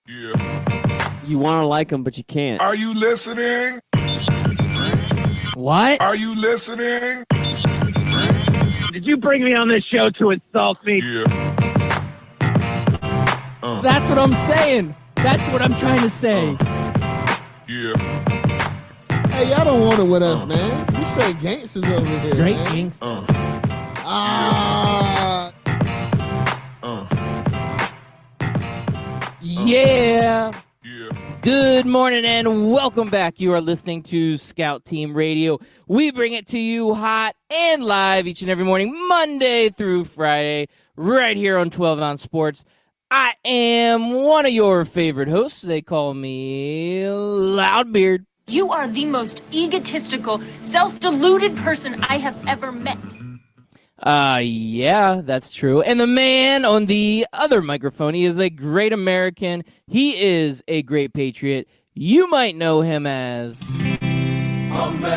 Yeah. You want to like them, but you can't. Are you listening? What? Are you listening? Did you bring me on this show to insult me? Yeah. That's what I'm saying. That's what I'm trying to say. Yeah. Hey, y'all don't want it with us, man. You straight gangsters over there. Straight man. gangsters. Ah. Yeah. Yeah. Good morning and welcome back. You are listening to Scout Team Radio. We bring it to you hot and live each and every morning, Monday through Friday, right here on 12 Ounce Sports. I am one of your favorite hosts. They call me Loudbeard. You are the most egotistical, self-deluded person I have ever met. Yeah, that's true. And the man on the other microphone, he is a great American. He is a great patriot. You might know him as America.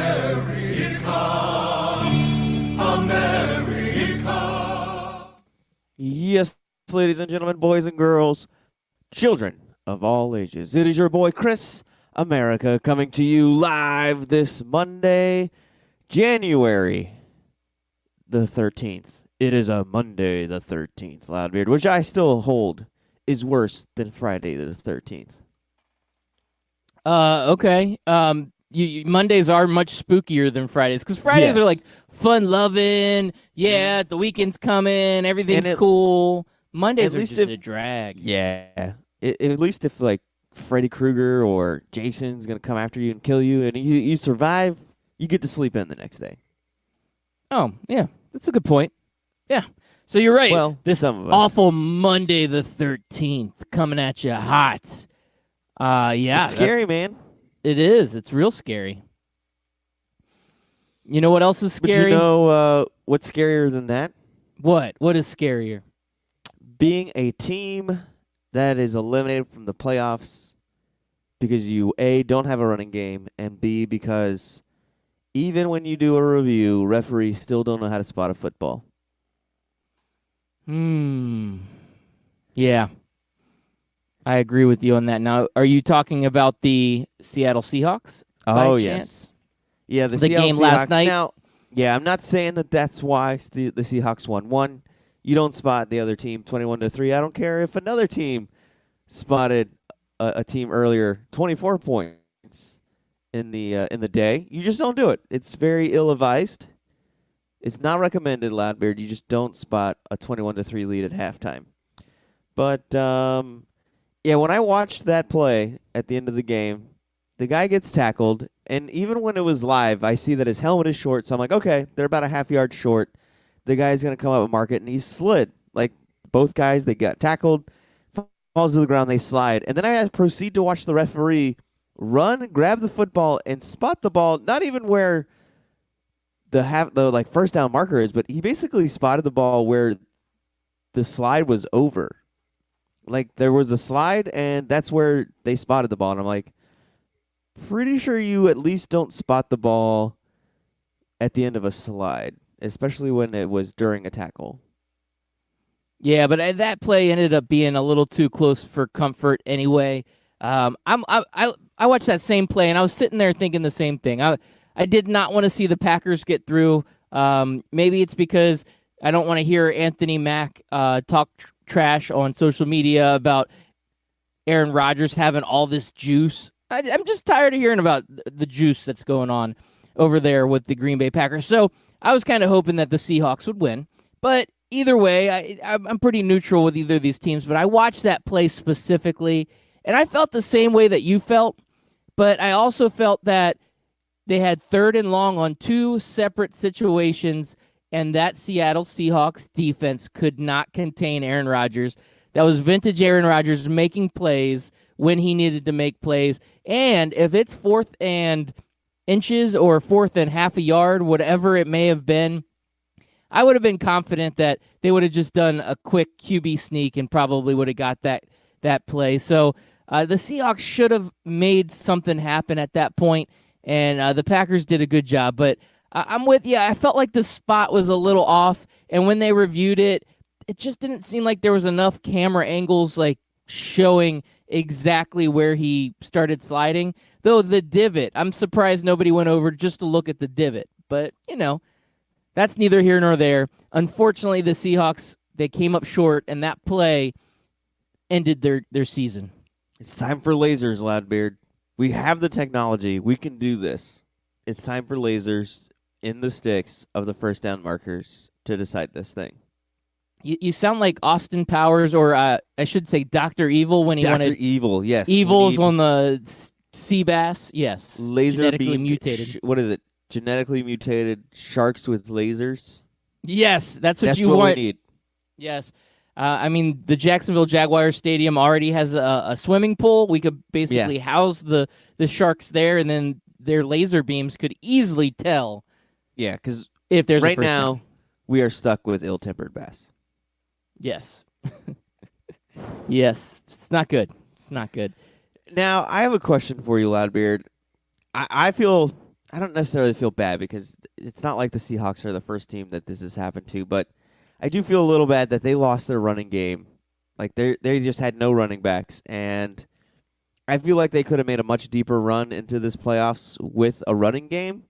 Yes, ladies and gentlemen, boys and girls, children of all ages. It is your boy, Chris America, coming to you live this Monday, January the 13th. It is a Monday the 13th, Loudbeard, which I still hold is worse than Friday the 13th. Okay. Mondays are much spookier than Fridays because Fridays Yes. are like fun loving. Yeah, the weekend's coming. Everything's cool. Mondays at are least just if- a drag. Yeah. At least if, like, Freddy Krueger or Jason's going to come after you and kill you and you survive, you get to sleep in the next day. Oh, yeah. That's a good point. Yeah. So you're right. Well, this some of us. awful Monday the 13th coming at you hot. Yeah. It's scary, man. It is. It's real scary. You know what else is But scary? you know what's scarier than that? What? What is scarier? Being a team that is eliminated from the playoffs because you, A, don't have a running game, and B, because even when you do a review, referees still don't know how to spot a football. Yeah. I agree with you on that. Now, are you talking about the Seattle Seahawks? Oh, by yes. chance? Yeah, the The Seattle game Seahawks. last night? Now, yeah, I'm not saying that that's why the Seahawks won. One, you don't spot the other team 21-3. I don't care if another team spotted a team earlier 24 points in the day. You just don't do it. It's very ill-advised. It's not recommended, Loudbeard. You just don't spot a 21-3 lead at halftime. But yeah, when I watched that play at the end of the game, the guy gets tackled, and even when it was live, I see that his helmet is short, so I'm like, okay, they're about a half yard short. The guy's going to come up and mark it, and he slid. Like, both guys, they got tackled, falls to the ground, they slide. And then I proceed to watch the referee run, grab the football, and spot the ball, not even where the first down marker is, but he basically spotted the ball where the slide was over. Like, there was a slide, and that's where they spotted the ball. And I'm like, pretty sure you at least don't spot the ball at the end of a slide, especially when it was during a tackle. Yeah, but that play ended up being a little too close for comfort anyway. I watched that same play, and I was sitting there thinking the same thing. I did not want to see the Packers get through. Maybe it's because I don't want to hear Anthony Mack talk trash on social media about Aaron Rodgers having all this juice. I'm just tired of hearing about the juice that's going on over there with the Green Bay Packers. So I was kind of hoping that the Seahawks would win. But either way, I'm pretty neutral with either of these teams. But I watched that play specifically, and I felt the same way that you felt. But I also felt that they had 3rd and long on 2 separate situations, and that Seattle Seahawks defense could not contain Aaron Rodgers. That was vintage Aaron Rodgers making plays when he needed to make plays. And if it's 4th and inches or 4th and half a yard, whatever it may have been, I would have been confident that they would have just done a quick QB sneak and probably would have got that play. So the Seahawks should have made something happen at that point, and the Packers did a good job. But I'm with you. I felt like the spot was a little off, and when they reviewed it, it just didn't seem like there was enough camera angles like showing exactly where he started sliding. Though the divot, I'm surprised nobody went over just to look at the divot. But, that's neither here nor there. Unfortunately, the Seahawks, they came up short, and that play ended their season. It's time for lasers, Loudbeard. We have the technology. We can do this. It's time for lasers in the sticks of the first down markers to decide this thing. You sound like Austin Powers, or I should say Dr. Evil when he Dr. wanted Evil, yes. Evils on the sea bass. Yes. Laser genetically beamed mutated. what is it? Genetically mutated sharks with lasers? Yes, that's what you what want. we need. Yes. The Jacksonville Jaguars Stadium already has a swimming pool. We could basically house the sharks there, and then their laser beams could easily tell. Yeah, because if there's right a first now down. we are stuck with ill-tempered bass. Yes. Yes. It's not good. It's not good. Now, I have a question for you, Loudbeard. I don't necessarily feel bad because it's not like the Seahawks are the first team that this has happened to, but I do feel a little bad that they lost their running game. Like they just had no running backs, and I feel like they could have made a much deeper run into this playoffs with a running game.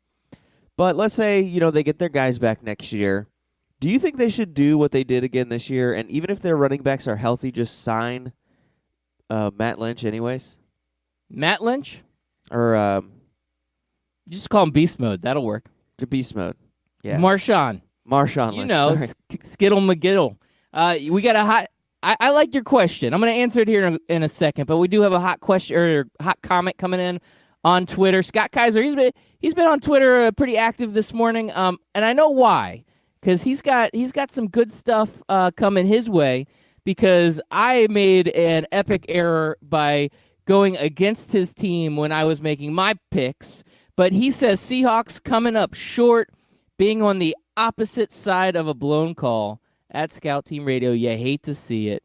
But let's say, they get their guys back next year. Do you think they should do what they did again this year, and even if their running backs are healthy, just sign Matt Lynch anyways? Matt Lynch? Or You just call him Beast Mode. That'll work. Beast Mode. Yeah. Marshawn Lynch. Skittle McGiddle. We got a hot. I like your question. I'm going to answer it here in a second, but we do have a hot question or hot comment coming in on Twitter. Scott Kaiser, he's been on Twitter pretty active this morning, and I know why, because he's got some good stuff coming his way. Because I made an epic error by going against his team when I was making my picks, but he says Seahawks coming up short, being on the opposite side of a blown call at Scout Team Radio. You hate to see it.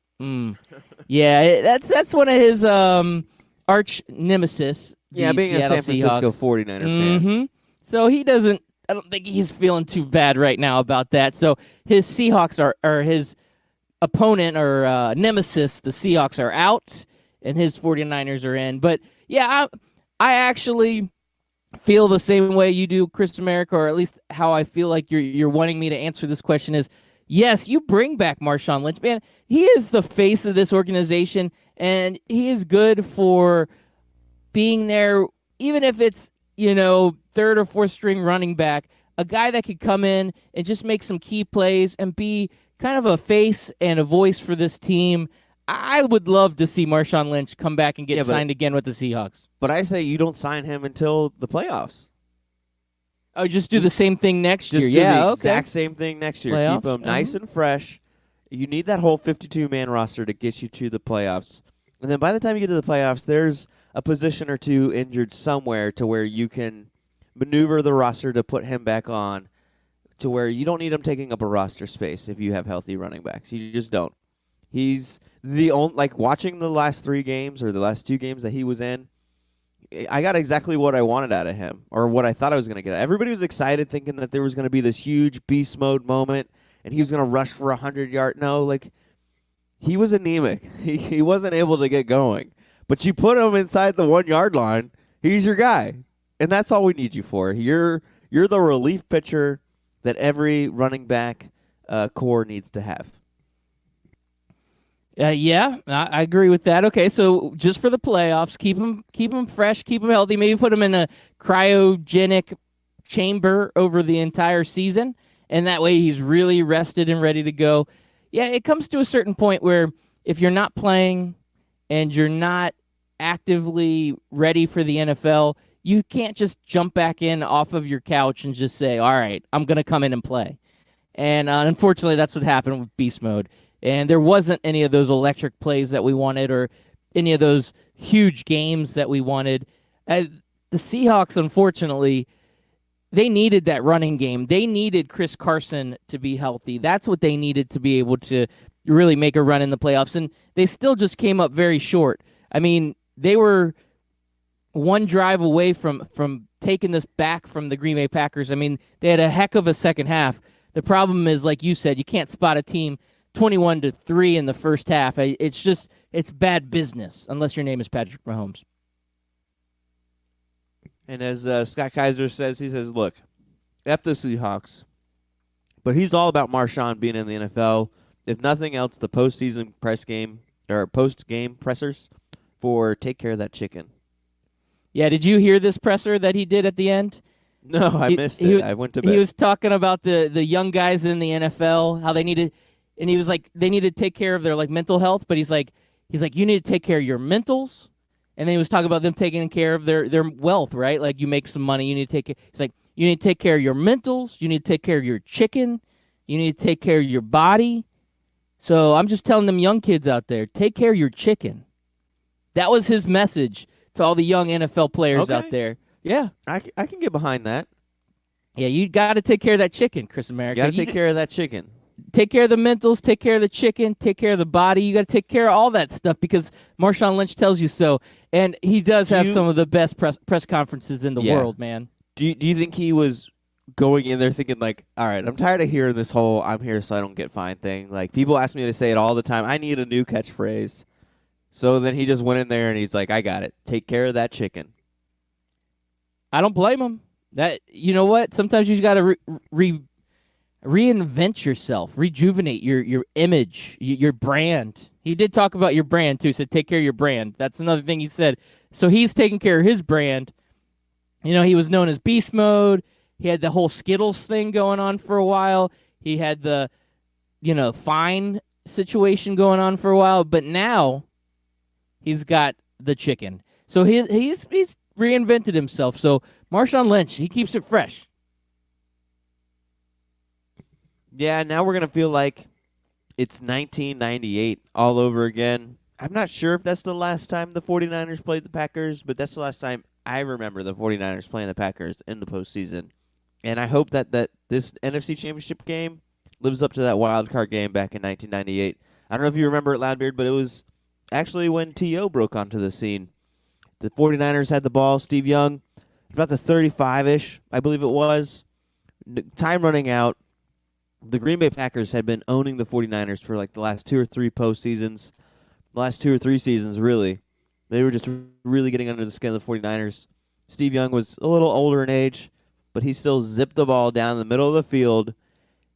Yeah, that's one of his arch nemesis. Yeah, being Seattle a San Francisco Seahawks. 49er fan. So I don't think he's feeling too bad right now about that. So his Seahawks are his opponent or nemesis, the Seahawks, are out, and his 49ers are in. But, yeah, I actually feel the same way you do, Chris America, or at least how I feel like you're wanting me to answer this question is, yes, you bring back Marshawn Lynch. Man, he is the face of this organization, and he is good for being there, even if it's, third or fourth string running back, a guy that could come in and just make some key plays and be kind of a face and a voice for this team. I would love to see Marshawn Lynch come back and get signed again with the Seahawks. But I say you don't sign him until the playoffs. Oh, just do the same thing next year. Just do the exact same thing next year. Playoffs? Keep them nice and fresh. You need that whole 52-man roster to get you to the playoffs. And then by the time you get to the playoffs, there's a position or two injured somewhere to where you can maneuver the roster to put him back on, to where you don't need him taking up a roster space if you have healthy running backs. You just don't. He's the only, watching the last 3 games or the last 2 games that he was in, I got exactly what I wanted out of him, or what I thought I was going to get. Everybody was excited thinking that there was going to be this huge beast mode moment and he was going to rush for 100 yards. No, he was anemic. He wasn't able to get going. But you put him inside the 1-yard line, he's your guy. And that's all we need you for. You're the relief pitcher that every running back core needs to have. Yeah, I agree with that. Okay, so just for the playoffs, keep him fresh, keep him healthy. Maybe put him in a cryogenic chamber over the entire season, and that way he's really rested and ready to go. Yeah, it comes to a certain point where if you're not playing and you're not actively ready for the NFL, you can't just jump back in off of your couch and just say, all right, I'm going to come in and play. And unfortunately, that's what happened with Beast Mode. And there wasn't any of those electric plays that we wanted or any of those huge games that we wanted. The Seahawks, unfortunately, they needed that running game. They needed Chris Carson to be healthy. That's what they needed to be able to really make a run in the playoffs. And they still just came up very short. I mean, they were one drive away from taking this back from the Green Bay Packers. I mean, they had a heck of a second half. The problem is, like you said, you can't spot a team 21-3 in the first half. It's bad business unless your name is Patrick Mahomes. And as Scott Kaiser says, he says, look, F the Seahawks, but he's all about Marshawn being in the NFL. If nothing else, the postseason post-game pressers for take care of that chicken. Yeah, did you hear this presser that he did at the end? No, I missed it. I went to bed. He was talking about the young guys in the NFL, how they needed, and he was like, they need to take care of their like mental health, but he's like, you need to take care of your mentals. And then he was talking about them taking care of their wealth, right? Like you make some money, you need to take care. He's like, you need to take care of your mentals, you need to take care of your chicken, you need to take care of your body. So I'm just telling them young kids out there, take care of your chicken. That was his message to all the young NFL players out there. Yeah. I can get behind that. Yeah, you got to take care of that chicken, Chris America. You got to take care of that chicken. Take care of the mentals, take care of the chicken, take care of the body. You got to take care of all that stuff because Marshawn Lynch tells you so. And he does have some of the best press conferences in the world, man. Do you think he was going in there thinking like, all right, I'm tired of hearing this whole I'm here so I don't get fined thing. Like people ask me to say it all the time. I need a new catchphrase. So then he just went in there and he's like, I got it. Take care of that chicken. I don't blame him. That you know what? Sometimes you got to reinvent yourself, rejuvenate your image, your brand. He did talk about your brand too. Said take care of your brand. That's another thing he said. So he's taking care of his brand. You know, he was known as Beast Mode. He had the whole Skittles thing going on for a while. He had the, fine situation going on for a while. But now he's got the chicken. So he's reinvented himself. So Marshawn Lynch, he keeps it fresh. Yeah, now we're going to feel like it's 1998 all over again. I'm not sure if that's the last time the 49ers played the Packers, but that's the last time I remember the 49ers playing the Packers in the postseason. And I hope that this NFC Championship game lives up to that wild card game back in 1998. I don't know if you remember it, Loudbeard, but it was actually when T.O. broke onto the scene. The 49ers had the ball. Steve Young, about the 35-ish, I believe it was. Time running out. The Green Bay Packers had been owning the 49ers for like the last 2 or 3 postseasons. The last 2 or 3 seasons, really. They were just really getting under the skin of the 49ers. Steve Young was a little older in age, but he still zipped the ball down the middle of the field,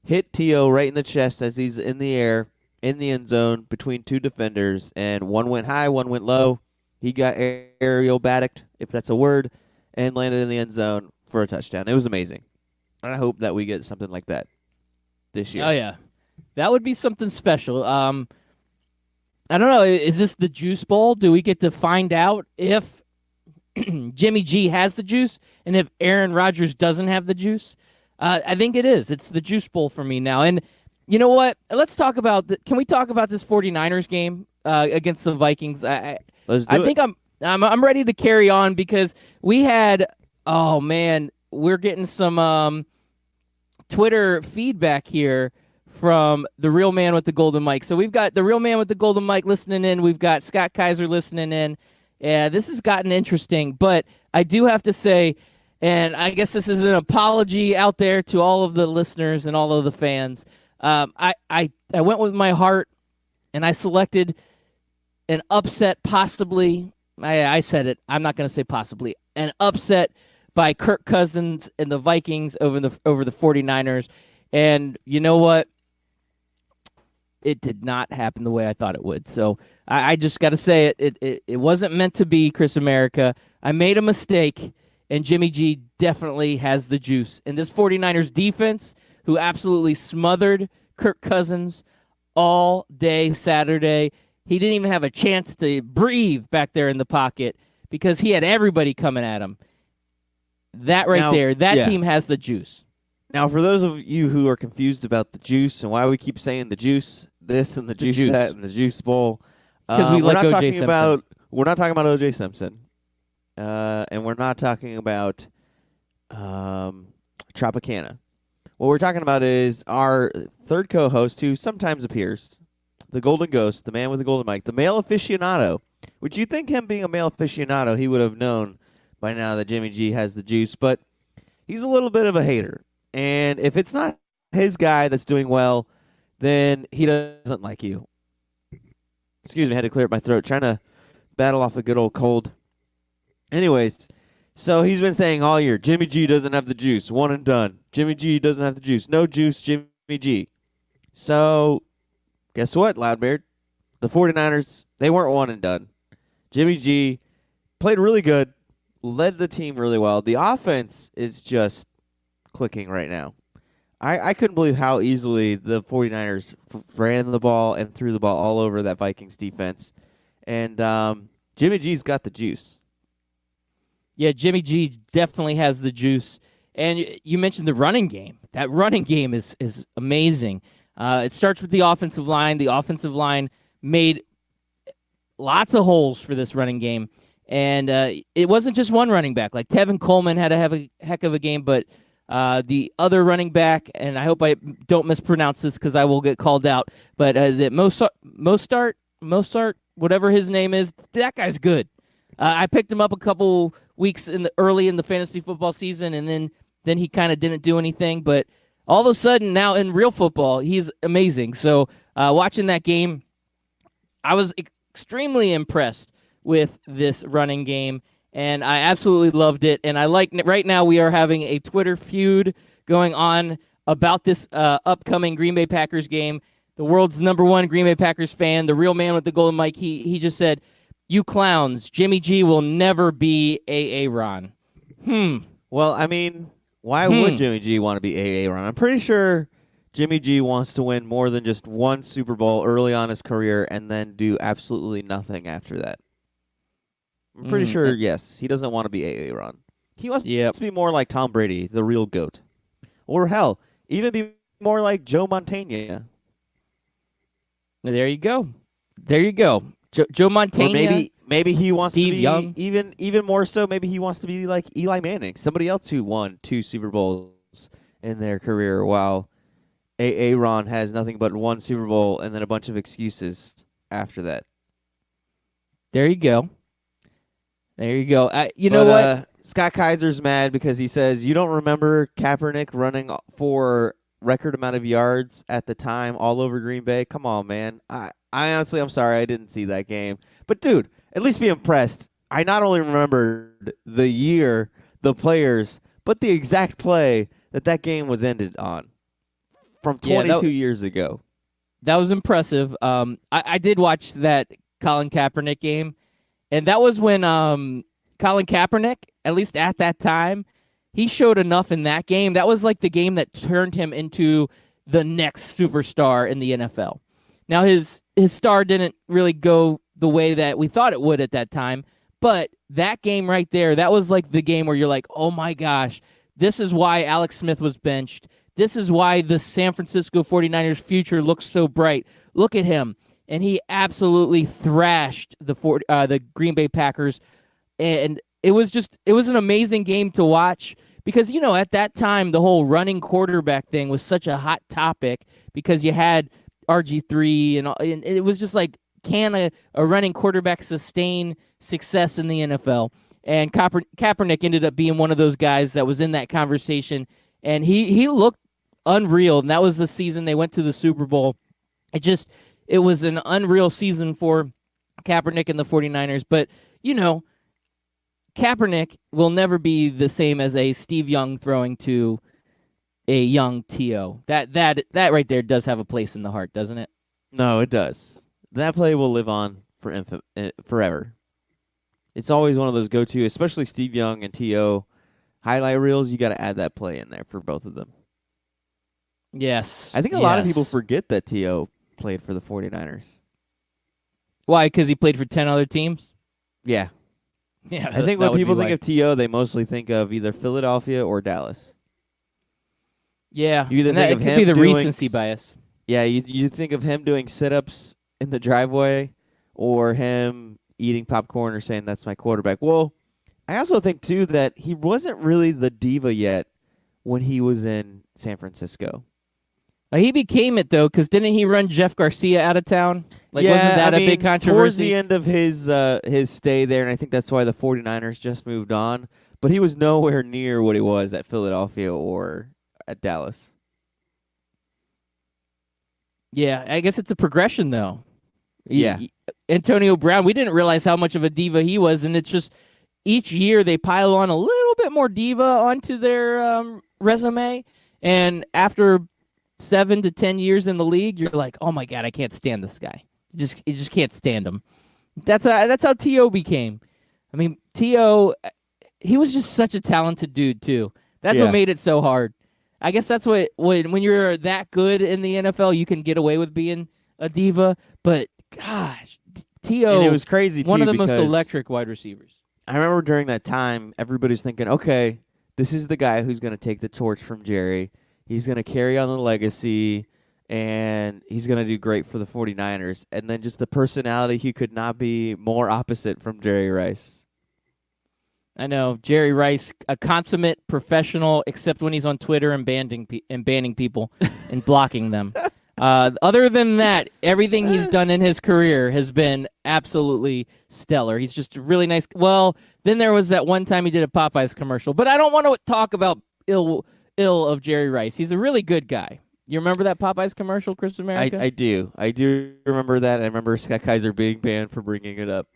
hit T.O. right in the chest as he's in the air, in the end zone, between 2 defenders, and one went high, one went low. He got aerial batticked, if that's a word, and landed in the end zone for a touchdown. It was amazing. And I hope that we get something like that this year. Oh, yeah. That would be something special. I don't know. Is this the Juice Bowl? Do we get to find out if Jimmy G has the juice and if Aaron Rodgers doesn't have the juice? I think it is. It's the Juice Bowl for me now. And you know what? Let's talk about can we talk about this 49ers game against the Vikings? Let's do it. I think I'm ready to carry on because we had we're getting some Twitter feedback here from the real man with the golden mic. So we've got the real man with the golden mic listening in. We've got Scott Kaiser listening in. Yeah, this has gotten interesting, but I do have to say, and I guess this is an apology out there to all of the listeners and all of the fans. I went with my heart, and I selected an upset, possibly. I said it. I'm not going to say possibly. An upset by Kirk Cousins and the Vikings over the 49ers. And you know what? It did not happen the way I thought it would. So I just got to say it wasn't meant to be, Chris America. I made a mistake, and Jimmy G definitely has the juice. And this 49ers defense, who absolutely smothered Kirk Cousins all day Saturday, he didn't even have a chance to breathe back there in the pocket because he had everybody coming at him. That team has the juice. Now, for those of you who are confused about the juice and why we keep saying the juice this and the juice that and the Juice Bowl, because we're not talking about O.J. Simpson, and we're not talking about Tropicana. What we're talking about is our third co-host, who sometimes appears, the Golden Ghost, the man with the golden mic, the male aficionado. Would you think him being a male aficionado, he would have known by now that Jimmy G has the juice? But he's a little bit of a hater. And if it's not his guy that's doing well, then he doesn't like you. Excuse me, I had to clear up my throat. Trying to battle off a good old cold. Anyways, so he's been saying all year, Jimmy G doesn't have the juice. One and done. Jimmy G doesn't have the juice. No juice, Jimmy G. So, guess what, Loudbeard? The 49ers, they weren't one and done. Jimmy G played really good, led the team really well. The offense is just clicking right now. I couldn't believe how easily the 49ers ran the ball and threw the ball all over that Vikings defense. And Jimmy G's got the juice. Yeah, Jimmy G definitely has the juice. And you mentioned the running game. That running game is amazing. It starts with the offensive line. The offensive line made lots of holes for this running game. And it wasn't just one running back. Like Tevin Coleman had to have a heck of a game, but the other running back, and I hope I don't mispronounce this because I will get called out, but is it Mostart, whatever his name is? That guy's good. I picked him up a couple weeks early in the fantasy football season, and then he kind of didn't do anything. But all of a sudden, now in real football, he's amazing. So watching that game, I was extremely impressed with this running game. And I absolutely loved it. And I like right now we are having a Twitter feud going on about this upcoming Green Bay Packers game. The world's #1 Green Bay Packers fan, the real man with the golden mic, he just said, "You clowns, Jimmy G will never be A.A. Ron." Well, I mean, why would Jimmy G want to be A.A. Ron? I'm pretty sure Jimmy G wants to win more than just one Super Bowl early on his career and then do absolutely nothing after that. I'm pretty sure, yes, he doesn't want to be A.A. Ron. He wants to be more like Tom Brady, the real GOAT. Or hell, even be more like Joe Montana. There you go. Joe Montana. Or maybe he wants Steve to be Young. even more so. Maybe he wants to be like Eli Manning, somebody else who won 2 Super Bowls in their career, while A.A. Ron has nothing but 1 Super Bowl and then a bunch of excuses after that. There you go. You know what? Scott Kaiser's mad because he says, you don't remember Kaepernick running for record amount of yards at the time all over Green Bay? Come on, man. I honestly, I'm sorry I didn't see that game. But, dude, at least be impressed. I not only remembered the year, the players, but the exact play that game was ended on from 22 years ago. That was impressive. I did watch that Colin Kaepernick game. And that was when Colin Kaepernick, at least at that time, he showed enough in that game. That was like the game that turned him into the next superstar in the NFL. Now, his star didn't really go the way that we thought it would at that time, but that game right there, that was like the game where you're like, oh my gosh, this is why Alex Smith was benched. This is why the San Francisco 49ers future looks so bright. Look at him. And he absolutely thrashed the Green Bay Packers. And it was an amazing game to watch because, you know, at that time, the whole running quarterback thing was such a hot topic because you had RG3 and it was just like, can a running quarterback sustain success in the NFL? And Kaepernick ended up being one of those guys that was in that conversation. And he looked unreal. And that was the season they went to the Super Bowl. It was an unreal season for Kaepernick and the 49ers. But, you know, Kaepernick will never be the same as a Steve Young throwing to a young T.O. That right there does have a place in the heart, doesn't it? No, it does. That play will live on forever. It's always one of those go-to, especially Steve Young and T.O. highlight reels. You got to add that play in there for both of them. Yes. I think a lot of people forget that T.O. played for the 49ers. Why? Because he played for 10 other teams? Yeah. Yeah. I think when people think of T.O., they mostly think of either Philadelphia or Dallas. Yeah. You either think of it could him be the doing recency bias. Yeah, you think of him doing sit-ups in the driveway or him eating popcorn or saying, that's my quarterback. Well, I also think, too, that he wasn't really the diva yet when he was in San Francisco. He became it, though, because didn't he run Jeff Garcia out of town? Yeah, wasn't that a big controversy? Towards the end of his stay there, and I think that's why the 49ers just moved on, but he was nowhere near what he was at Philadelphia or at Dallas. Yeah, I guess it's a progression though. Yeah. Antonio Brown, we didn't realize how much of a diva he was, and it's just each year they pile on a little bit more diva onto their resume, and after 7 to 10 years in the league, you're like, oh my god, I can't stand this guy. You just can't stand him. That's how T.O. became. I mean, T.O., he was just such a talented dude too. That's what made it so hard. I guess that's what when you're that good in the NFL, you can get away with being a diva. But gosh, T.O. And it was crazy too, one of the most because electric wide receivers. I remember during that time, everybody's thinking, okay, this is the guy who's going to take the torch from Jerry. He's going to carry on the legacy, and he's going to do great for the 49ers. And then just the personality, he could not be more opposite from Jerry Rice. I know Jerry Rice, a consummate professional, except when he's on Twitter and banning people and blocking them. Other than that, everything he's done in his career has been absolutely stellar. He's just really nice. Well, then there was that one time he did a Popeyes commercial, but I don't want to talk about ill of Jerry Rice. He's a really good guy. You remember that Popeyes commercial, Chris America? I do. I do remember that. I remember Scott Kaiser being banned for bringing it up.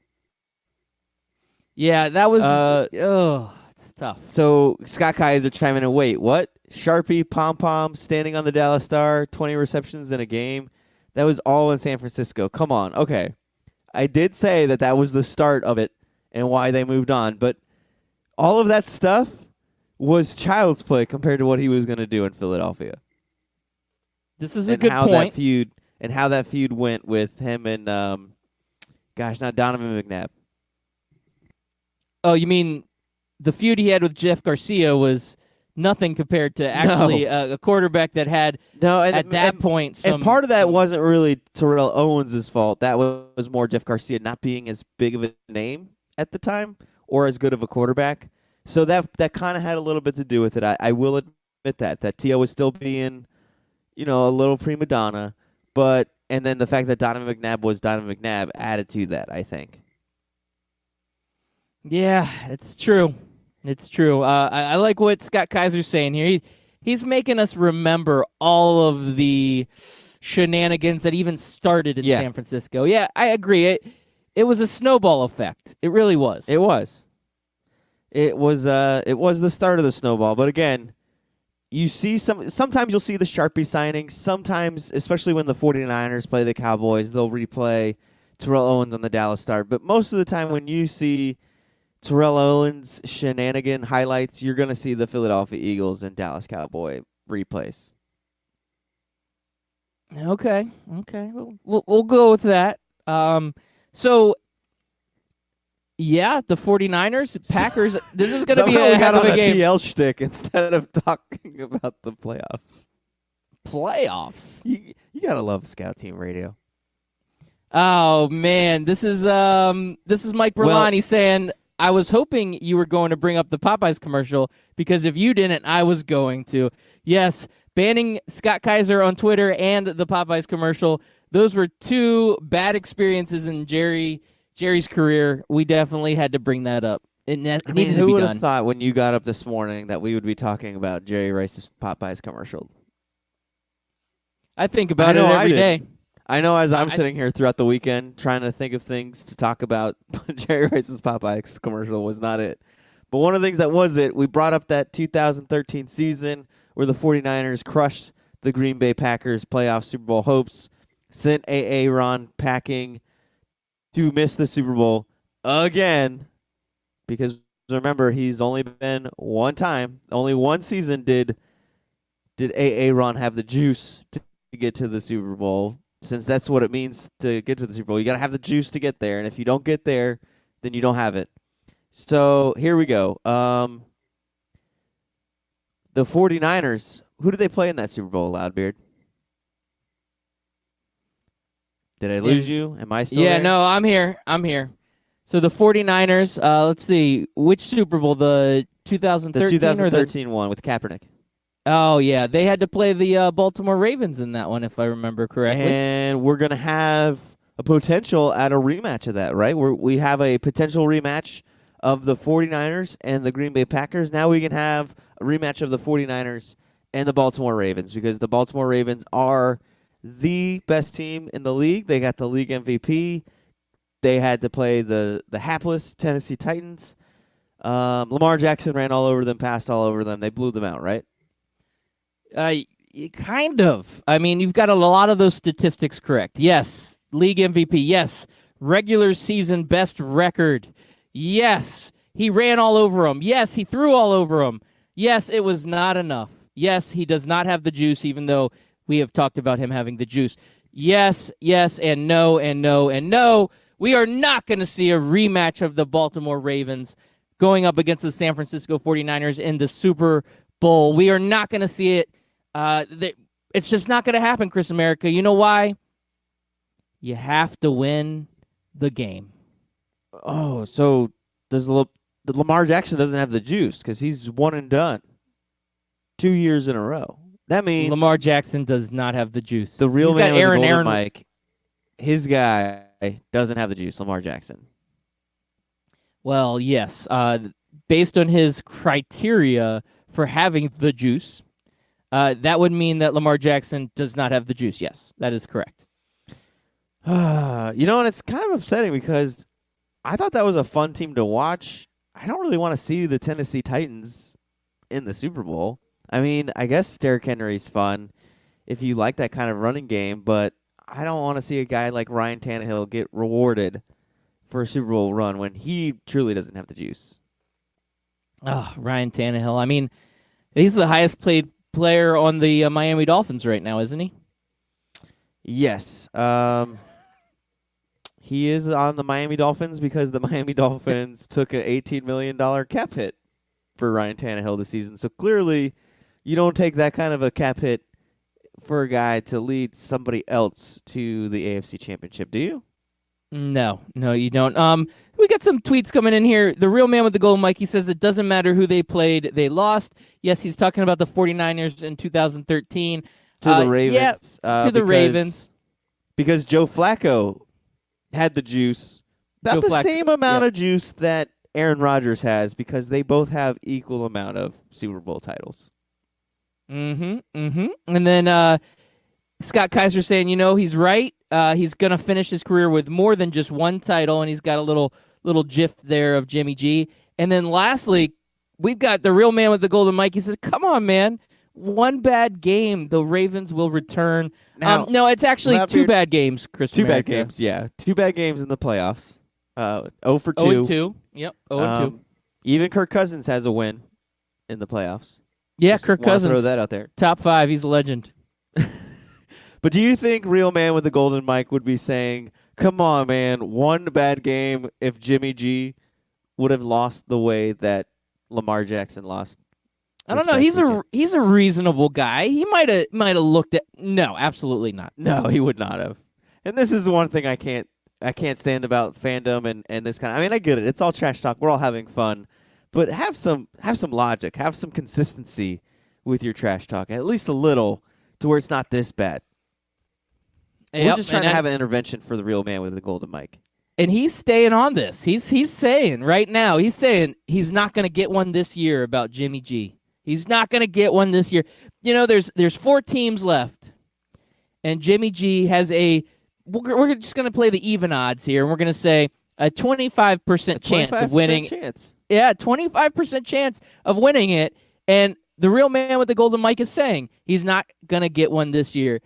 Yeah, that was it's tough. So Scott Kaiser chiming in, wait, what? Sharpie, pom-pom, standing on the Dallas Star, 20 receptions in a game. That was all in San Francisco. Come on. Okay. I did say that was the start of it and why they moved on, but all of that stuff was child's play compared to what he was going to do in Philadelphia. This is a good point. How that feud went with him and, not Donovan McNabb. Oh, you mean the feud he had with Jeff Garcia was nothing compared to actually a quarterback that had at that point. And part of that wasn't really Terrell Owens' fault. That was more Jeff Garcia not being as big of a name at the time or as good of a quarterback. So that kind of had a little bit to do with it. I will admit that T.O. was still being, a little prima donna, and then the fact that Donovan McNabb was Donovan McNabb added to that, I think. Yeah, it's true. It's true. I like what Scott Kaiser's saying here. He's making us remember all of the shenanigans that even started in San Francisco. Yeah, I agree. It was a snowball effect. It really was. It was. It was the start of the snowball. But again, you see sometimes you'll see the Sharpie signings. Sometimes, especially when the 49ers play the Cowboys, they'll replay Terrell Owens on the Dallas Star. But most of the time when you see Terrell Owens shenanigan highlights, you're going to see the Philadelphia Eagles and Dallas Cowboy replays. Okay. We'll go with that. So, yeah, the 49ers, Packers, this is going to be a heck of a game. TL shtick instead of talking about the playoffs. Playoffs? You got to love Scout Team Radio. Oh, man. This is Mike Berlani saying, I was hoping you were going to bring up the Popeyes commercial because if you didn't, I was going to. Yes, banning Scott Kaiser on Twitter and the Popeyes commercial, those were two bad experiences in Jerry's career. We definitely had to bring that up. It needed to be done. Who would have thought when you got up this morning that we would be talking about Jerry Rice's Popeyes commercial? I think about it every day. I know as I'm sitting here throughout the weekend trying to think of things to talk about, Jerry Rice's Popeyes commercial was not it. But one of the things that was it, we brought up that 2013 season where the 49ers crushed the Green Bay Packers playoff Super Bowl hopes, sent Ron packing to miss the Super Bowl again because remember, he's only been one time, only one season did Ron have the juice to get to the Super Bowl. Since that's what it means to get to the Super Bowl. You got to have the juice to get there, and if you don't get there, then you don't have it. So here we go. The 49ers, who did they play in that Super Bowl, Loudbeard? Did I lose you? Am I still there? No, I'm here. So the 49ers, let's see, which Super Bowl? The 2013 The 2013 one with Kaepernick. Oh, yeah. They had to play the Baltimore Ravens in that one, if I remember correctly. And we're going to have a potential at a rematch of that, right? We have a potential rematch of the 49ers and the Green Bay Packers. Now we can have a rematch of the 49ers and the Baltimore Ravens because the Baltimore Ravens are the best team in the league. They got the league MVP. They had to play the hapless Tennessee Titans. Lamar Jackson ran all over them, passed all over them. They blew them out, right? Kind of. I mean, you've got a lot of those statistics correct. Yes, league MVP. Yes, regular season best record. Yes, he ran all over them. Yes, he threw all over them. Yes, it was not enough. Yes, he does not have the juice, even though we have talked about him having the juice. Yes, yes, and no, and no, and no. We are not going to see a rematch of the Baltimore Ravens going up against the San Francisco 49ers in the Super Bowl. We are not going to see it. It's just not going to happen, Chris America. You know why? You have to win the game. Oh, so does Lamar Jackson doesn't have the juice because he's one and done 2 years in a row. That means Lamar Jackson does not have the juice. the real He's man got with Aaron, the golden Aaron, mic, his guy doesn't have the juice. Lamar Jackson. Well, yes. Based on his criteria for having the juice, that would mean that Lamar Jackson does not have the juice. Yes, that is correct. You know, and it's kind of upsetting because I thought that was a fun team to watch. I don't really want to see the Tennessee Titans in the Super Bowl. I mean, I guess Derrick Henry's fun if you like that kind of running game, but I don't want to see a guy like Ryan Tannehill get rewarded for a Super Bowl run when he truly doesn't have the juice. Oh, Ryan Tannehill. I mean, he's the highest paid player on the Miami Dolphins right now, isn't he? Yes. He is on the Miami Dolphins because the Miami Dolphins took an $18 million cap hit for Ryan Tannehill this season. So clearly, you don't take that kind of a cap hit for a guy to lead somebody else to the AFC Championship, do you? No, you don't. We got some tweets coming in here. The real man with the golden mic, he says it doesn't matter who they played, they lost. Yes, he's talking about the 49ers in 2013. To the Ravens. Yeah, to the Ravens. Because Joe Flacco had the juice, about the same amount of juice that Aaron Rodgers has, because they both have equal amount of Super Bowl titles. And then Scott Kaiser saying, he's right. He's going to finish his career with more than just one title, and he's got a little gif there of Jimmy G. And then lastly, we've got the real man with the golden mic. He says, come on, man. One bad game, the Ravens will return. Now, no, it's actually two bad games, Chris. Two bad games, yeah. 2 bad games in the playoffs. 0 for 2. 0-2. Yep, 0-2. Even Kirk Cousins has a win in the playoffs. Yeah, Just Kirk Cousins. Throw that out there. Top 5. He's a legend. But do you think real man with the golden mic would be saying, come on, man, one bad game if Jimmy G would have lost the way that Lamar Jackson lost? I don't know. He's a reasonable guy. He might have looked at. No, absolutely not. No, he would not have. And this is one thing I can't stand about fandom and this kind of. I mean, I get it. It's all trash talk. We're all having fun, but have some logic. Have some consistency with your trash talk, at least a little, to where it's not this bad. We're just trying to have an intervention for the real man with the golden mic. And he's staying on this. He's saying right now. He's saying he's not going to get one this year about Jimmy G. He's not going to get one this year. There's 4 teams left, and Jimmy G has a. We're just going to play the even odds here, and we're going to say a 25% chance of winning. Yeah, 25% chance of winning it. And the real man with the golden mic is saying he's not going to get one this year.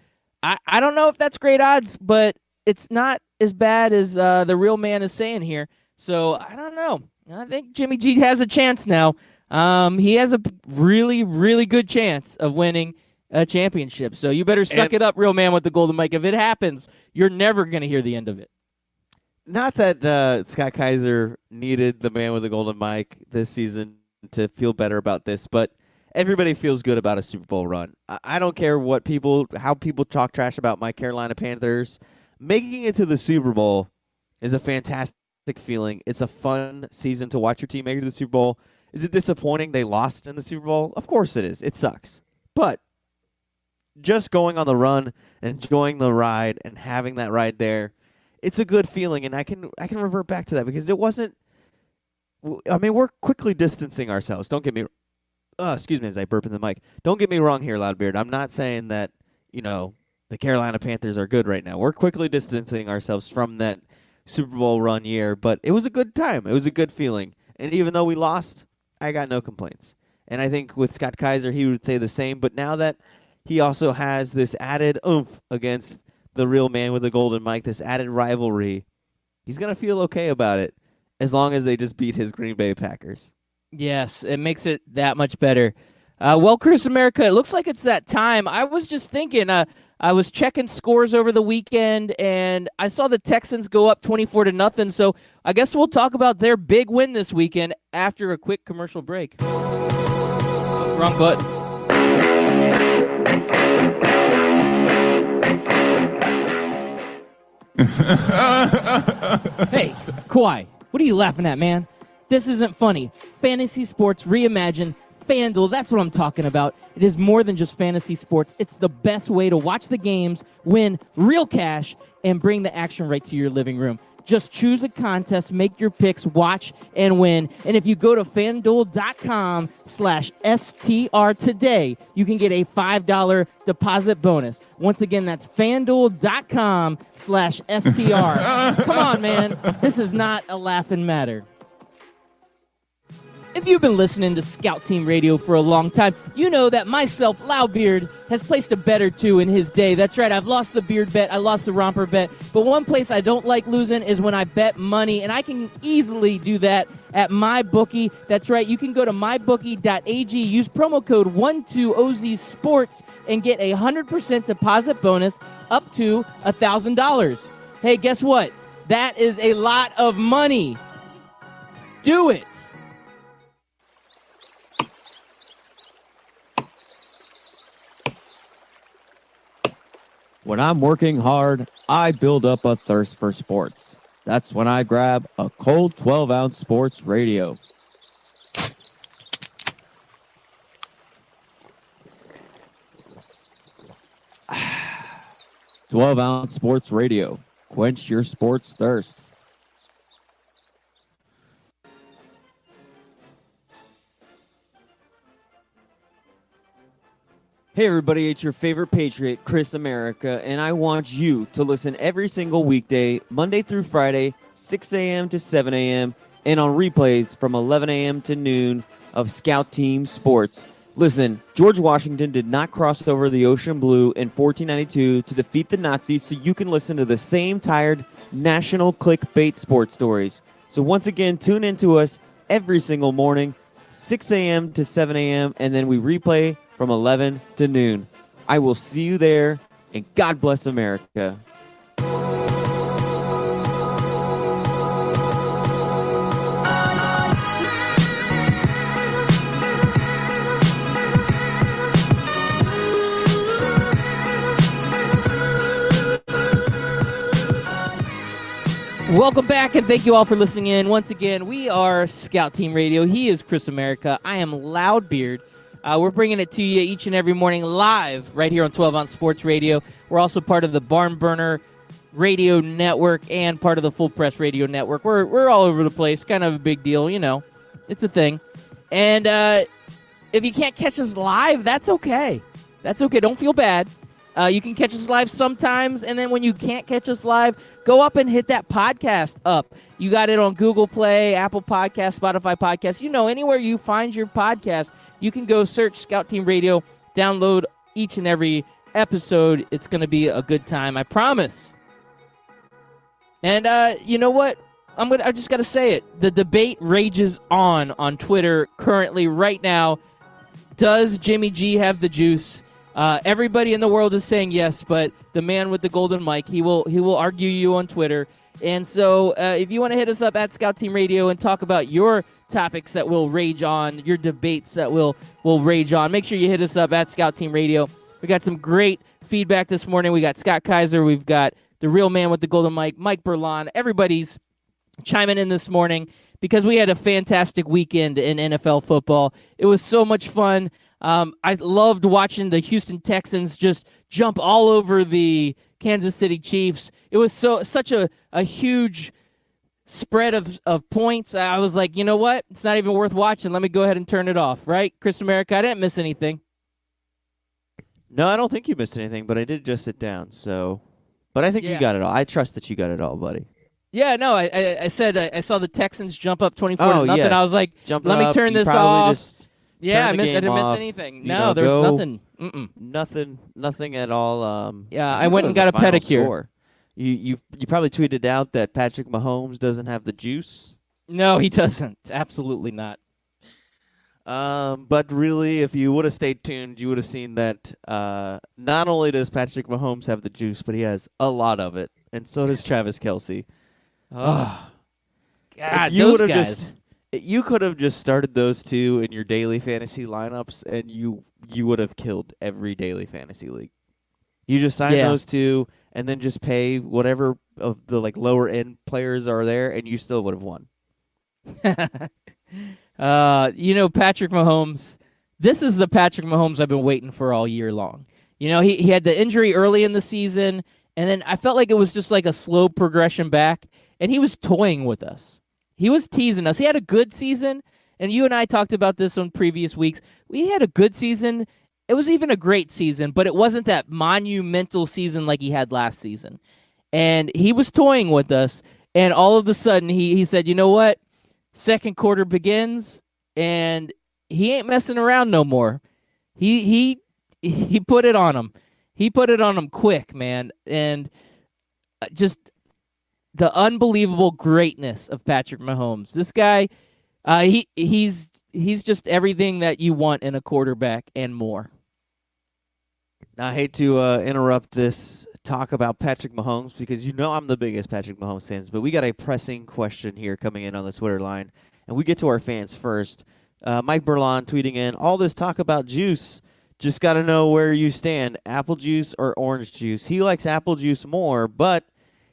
I don't know if that's great odds, but it's not as bad as the real man is saying here. So I don't know. I think Jimmy G has a chance now. He has a really, really good chance of winning a championship. So you better suck it up, real man with the golden mic. If it happens, you're never going to hear the end of it. Not that Scott Kaiser needed the man with the golden mic this season to feel better about this, but everybody feels good about a Super Bowl run. I don't care how people talk trash about my Carolina Panthers. Making it to the Super Bowl is a fantastic feeling. It's a fun season to watch your team make it to the Super Bowl. Is it disappointing they lost in the Super Bowl? Of course it is. It sucks. But just going on the run, enjoying the ride, and having that ride there, it's a good feeling, and I can revert back to that because it wasn't. I mean, we're quickly distancing ourselves. Don't get me. Excuse me as I burp in the mic. Don't get me wrong here, Loudbeard. I'm not saying that the Carolina Panthers are good right now. We're quickly distancing ourselves from that Super Bowl run year, but it was a good time. It was a good feeling. And even though we lost, I got no complaints. And I think with Scott Kaiser, he would say the same. But now that he also has this added oomph against the real man with the golden mic, this added rivalry, he's going to feel okay about it as long as they just beat his Green Bay Packers. Yes, it makes it that much better. Well, Chris America, it looks like it's that time. I was just thinking, I was checking scores over the weekend, and I saw the Texans go up 24-0. So I guess we'll talk about their big win this weekend after a quick commercial break. Oh, wrong button. Hey, Kawhi, what are you laughing at, man? This isn't funny. Fantasy sports reimagined. FanDuel, that's what I'm talking about. It is more than just fantasy sports. It's the best way to watch the games, win real cash, and bring the action right to your living room. Just choose a contest, make your picks, watch, and win. And if you go to FanDuel.com/STR today, you can get a $5 deposit bonus. Once again, that's FanDuel.com/STR. Come on, man. This is not a laughing matter. If you've been listening to Scout Team Radio for a long time, you know that myself, Loudbeard, has placed a bet or two in his day. That's right, I've lost the beard bet, I lost the romper bet, but one place I don't like losing is when I bet money, and I can easily do that at MyBookie. That's right, you can go to mybookie.ag, use promo code 12OZSports, and get a 100% deposit bonus up to $1,000. Hey, guess what? That is a lot of money. Do it. When I'm working hard, I build up a thirst for sports. That's when I grab a cold 12-ounce sports radio. 12-ounce sports radio. Quench your sports thirst. Hey everybody, it's your favorite Patriot, Chris America, and I want you to listen every single weekday, Monday through Friday, 6 a.m. to 7 a.m., and on replays from 11 a.m. to noon of Scout Team Sports. Listen, George Washington did not cross over the ocean blue in 1492 to defeat the Nazis, so you can listen to the same tired national clickbait sports stories. So once again, tune in to us every single morning, 6 a.m. to 7 a.m., and then we replay from 11 to noon. I will see you there, and God bless America. Welcome back, and thank you all for listening in. Once again, we are Scout Team Radio. He is Chris America. I am Loudbeard. We're bringing it to you each and every morning live right here on 12 Ounce Sports Radio. We're also part of the Barn Burner Radio Network and part of the Full Press Radio Network. We're all over the place. Kind of a big deal, you know. It's a thing. And if you can't catch us live, that's okay. That's okay. Don't feel bad. You can catch us live sometimes, and then when you can't catch us live, go up and hit that podcast up. You got it on Google Play, Apple Podcasts, Spotify Podcasts. You know, anywhere you find your podcast, you can go search Scout Team Radio, download each and every episode. It's going to be a good time, I promise. And you know what? I just got to say it. The debate rages on Twitter currently right now. Does Jimmy G have the juice? Everybody in the world is saying yes, but the man with the golden mic, he will argue you on Twitter. And so if you want to hit us up at Scout Team Radio and talk about your topics that will rage on, your debates that will rage on, make sure you hit us up at Scout Team Radio. We got some great feedback this morning. We got Scott Kaiser. We've got the real man with the golden mic, Mike Berlon. Everybody's chiming in this morning because we had a fantastic weekend in NFL football. It was so much fun. I loved watching the Houston Texans just jump all over the Kansas City Chiefs. It was such a huge spread of points. I was like, you know what? It's not even worth watching. Let me go ahead and turn it off, right? Chris America, I didn't miss anything. No, I don't think you missed anything, but I did just sit down. So, but I think you Yeah. got it all. I trust that you got it all, buddy. Yeah, no, I said I saw the Texans jump up 24-0. yes. I was like, Jumping let me turn turn you this probably off. Just Yeah, turn the I game didn't miss off, anything. you No, know, there's go. nothing. Mm-mm. Nothing at all. Yeah, I I think went that and was got the a final pedicure. score. You probably tweeted out that Patrick Mahomes doesn't have the juice. No, he doesn't. Absolutely not. But really, if you would have stayed tuned, you would have seen that not only does Patrick Mahomes have the juice, but he has a lot of it, and so does Travis Kelce. Oh, God, If you those would've guys. You could have just started those two in your daily fantasy lineups, and you would have killed every daily fantasy league. You just sign Yeah. those two, and then just pay whatever of the lower end players are there, and you still would have won. Patrick Mahomes, this is the Patrick Mahomes I've been waiting for all year long. He had the injury early in the season, and then I felt like it was just like a slow progression back, and he was toying with us. He was teasing us. He had a good season, and you and I talked about this on previous weeks. We had a good season. It was even a great season, but it wasn't that monumental season like he had last season. And he was toying with us, and all of a sudden he said, you know what? Second quarter begins, and he ain't messing around no more. He put it on him. He put it on him quick, man. And just the unbelievable greatness of Patrick Mahomes. This guy, he's just everything that you want in a quarterback and more. Now, I hate to interrupt this talk about Patrick Mahomes because I'm the biggest Patrick Mahomes fan, but we got a pressing question here coming in on the Twitter line, and we get to our fans first. Mike Berlon tweeting in, all this talk about juice, just got to know where you stand, apple juice or orange juice. He likes apple juice more, but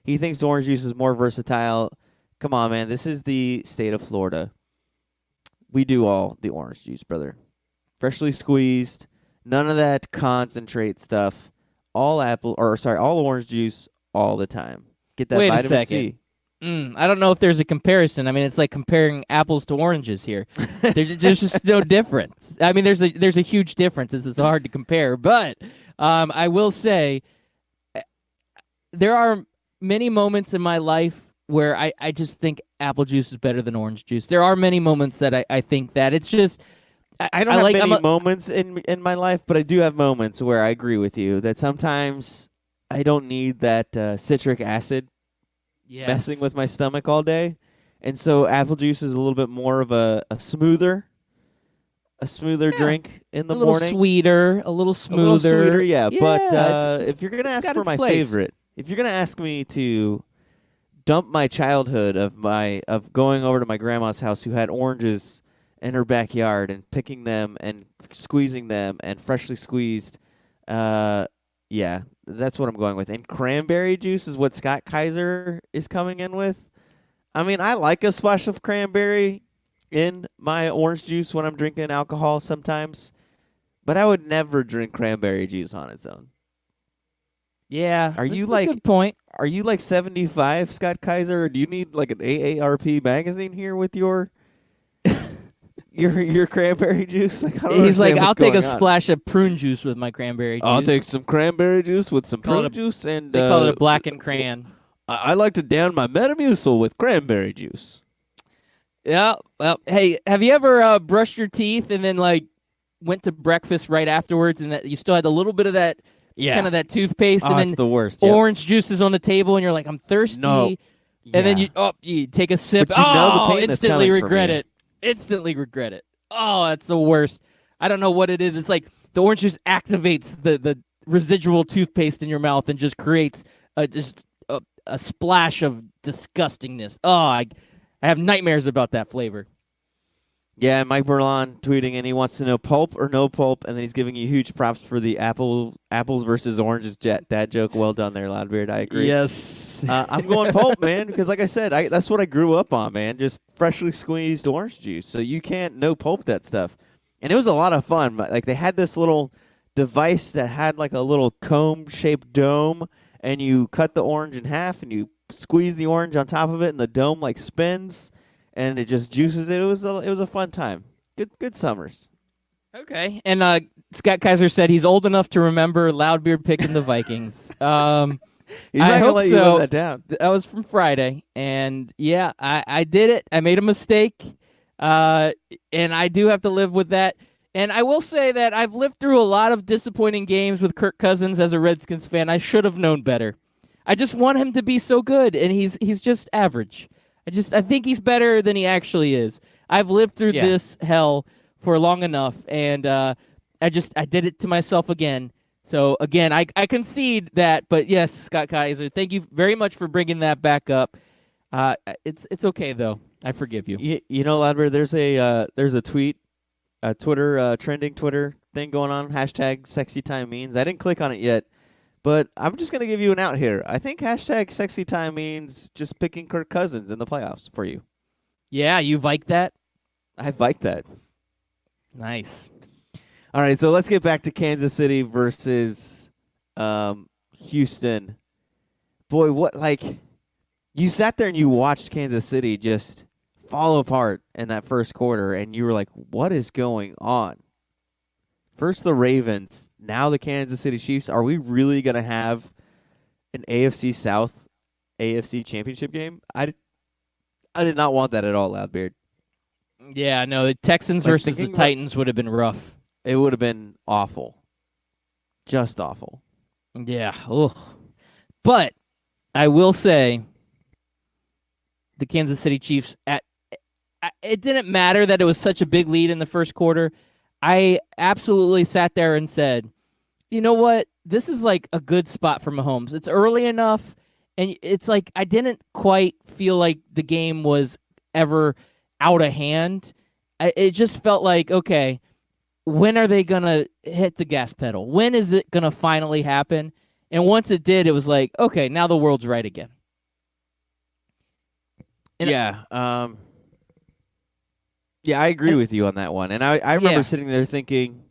he thinks orange juice is more versatile. Come on, man. This is the state of Florida. We do all the orange juice, brother. Freshly squeezed. None of that concentrate stuff. All orange juice all the time. Get that Wait a vitamin second. C. I don't know if there's a comparison. I mean, it's like comparing apples to oranges here. There's just no difference. I mean, there's a huge difference. This is hard to compare. But I will say there are many moments in my life where I just think apple juice is better than orange juice. There are many moments that I think that. It's just I don't have many moments in my life, but I do have moments where I agree with you that sometimes I don't need that citric acid messing with my stomach all day. And so apple juice is a little bit more of a smoother drink in the morning. Sweeter, a little smoother. A little sweeter, yeah. Yeah, But if you're going to ask got for its my place. favorite, if you're going to ask me to dump my childhood of going over to my grandma's house who had oranges in her backyard and picking them and squeezing them and freshly squeezed, yeah, that's what I'm going with. And cranberry juice is what Scott Kaiser is coming in with. I mean, I like a splash of cranberry in my orange juice when I'm drinking alcohol sometimes, but I would never drink cranberry juice on its own. Yeah. Are you that's a good point? Are you like 75, Scott Kaiser, or do you need like an AARP magazine here with your your cranberry juice? Like, I don't He's like, understand I'll what's take a going on. splash of prune juice with my cranberry juice. I'll take some cranberry juice with some Call it prune a- juice, and They call it a black and crayon. I like to down my Metamucil with cranberry juice. Yeah. Well, hey, have you ever brushed your teeth and then like went to breakfast right afterwards, and that you still had a little bit of that kind of that toothpaste, and it's then the worst. Yeah. orange juice is on the table, and you're like, I'm thirsty. No. And then Yeah. you take a sip. But you know the pain that's instantly coming from regret you. it. Instantly regret it. Oh, that's the worst. I don't know what it is. It's like the orange juice activates the residual toothpaste in your mouth and just creates a splash of disgustingness. Oh, I have nightmares about that flavor. Yeah, Mike Berlon tweeting, and he wants to know pulp or no pulp, and then he's giving you huge props for the apples versus oranges dad joke. Well done there, Loudbeard. I agree. Yes. I'm going pulp, man, because like I said, that's what I grew up on, man. Just freshly squeezed orange juice. So you can't no pulp that stuff. And it was a lot of fun. Like they had this little device that had like a little comb-shaped dome, and you cut the orange in half, and you squeeze the orange on top of it, and the dome like spins, and it just juices it. It was a fun time. Good summers. Okay. And Scott Kaiser said he's old enough to remember Loudbeard picking the Vikings. He's not I gonna hope let you so. live that down. That was from Friday, and yeah, I did it. I made a mistake, and I do have to live with that. And I will say that I've lived through a lot of disappointing games with Kirk Cousins as a Redskins fan. I should have known better. I just want him to be so good, and he's just average. I think he's better than he actually is. I've lived through Yeah. this hell for long enough, and I did it to myself again. So again, I concede that, but yes, Scott Kaiser, thank you very much for bringing that back up. It's okay though. I forgive you. You know, Ladber, there's a tweet, a Twitter trending Twitter thing going on. Hashtag sexy time means. I didn't click on it yet, but I'm just gonna give you an out here. I think hashtag sexy time means just picking Kirk Cousins in the playoffs for you. Yeah, you like that? I like that. Nice. All right, so let's get back to Kansas City versus Houston. Boy, you sat there and you watched Kansas City just fall apart in that first quarter, and you were like, what is going on? First the Ravens, now the Kansas City Chiefs. Are we really going to have an AFC South, AFC championship game? I did not want that at all, Loudbeard. Yeah, no, the Texans versus the Titans would have been rough. It would have been awful. Just awful. Yeah. Ugh. But I will say the Kansas City Chiefs, it didn't matter that it was such a big lead in the first quarter. I absolutely sat there and said, you know what? This is like a good spot for Mahomes. It's early enough, and it's like I didn't quite feel like the game was ever out of hand. It just felt like, okay, when are they going to hit the gas pedal? When is it going to finally happen? And once it did, it was like, okay, now the world's right again. And Yeah, I agree with you on that one. And I remember sitting there thinking,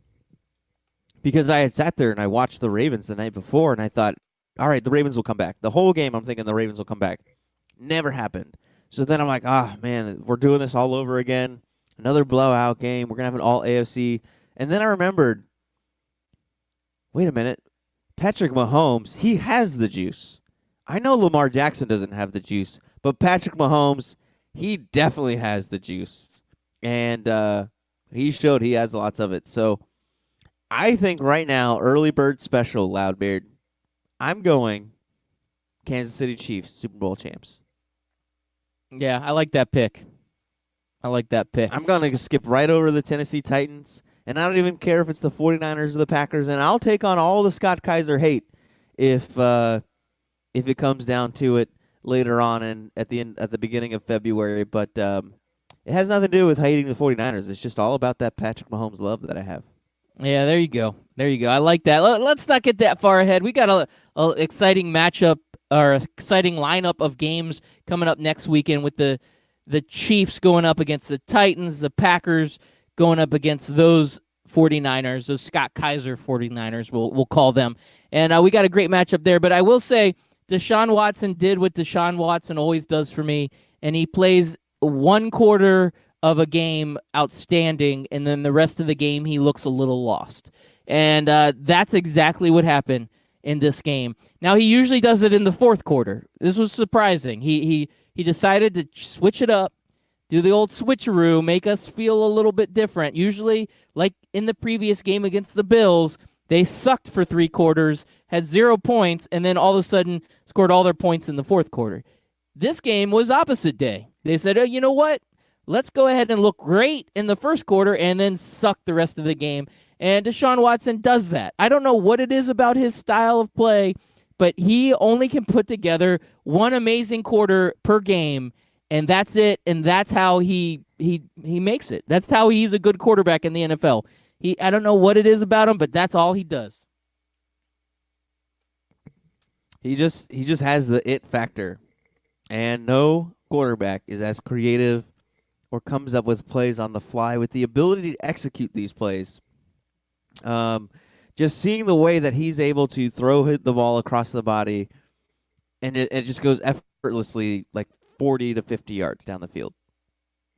because I had sat there and I watched the Ravens the night before, and I thought, all right, the Ravens will come back. The whole game, I'm thinking the Ravens will come back. Never happened. So then I'm like, man, we're doing this all over again. Another blowout game. We're going to have an all AFC. And then I remembered, wait a minute. Patrick Mahomes, he has the juice. I know Lamar Jackson doesn't have the juice, but Patrick Mahomes, he definitely has the juice. And he showed he has lots of it. So I think right now, early bird special, Loudbeard, I'm going Kansas City Chiefs, Super Bowl champs. Yeah, I like that pick. I'm going to skip right over the Tennessee Titans, and I don't even care if it's the 49ers or the Packers, and I'll take on all the Scott Kaiser hate if it comes down to it later on and at the beginning of February. But it has nothing to do with hating the 49ers. It's just all about that Patrick Mahomes love that I have. Yeah, there you go. I like that. Let's not get that far ahead. We got a exciting matchup or exciting lineup of games coming up next weekend with the Chiefs going up against the Titans, the Packers going up against those 49ers, those Scott Kaiser 49ers, we'll call them. And we got a great matchup there. But I will say Deshaun Watson did what Deshaun Watson always does for me, and he plays one quarter of a game outstanding, and then the rest of the game he looks a little lost. And that's exactly what happened in this game. Now, he usually does it in the fourth quarter. This was surprising. He decided to switch it up, do the old switcheroo, make us feel a little bit different. Usually, like in the previous game against the Bills, they sucked for 3 quarters, had 0 points, and then all of a sudden scored all their points in the fourth quarter. This game was opposite day. They said, oh, you know what? Let's go ahead and look great in the first quarter and then suck the rest of the game. And Deshaun Watson does that. I don't know what it is about his style of play, but he only can put together one amazing quarter per game, and that's it. And that's how he makes it. That's how he's a good quarterback in the NFL. I don't know what it is about him, but that's all he does. He just has the it factor, and no quarterback is as creative or comes up with plays on the fly with the ability to execute these plays. Just seeing the way that he's able to hit the ball across the body, and it just goes effortlessly like 40 to 50 yards down the field,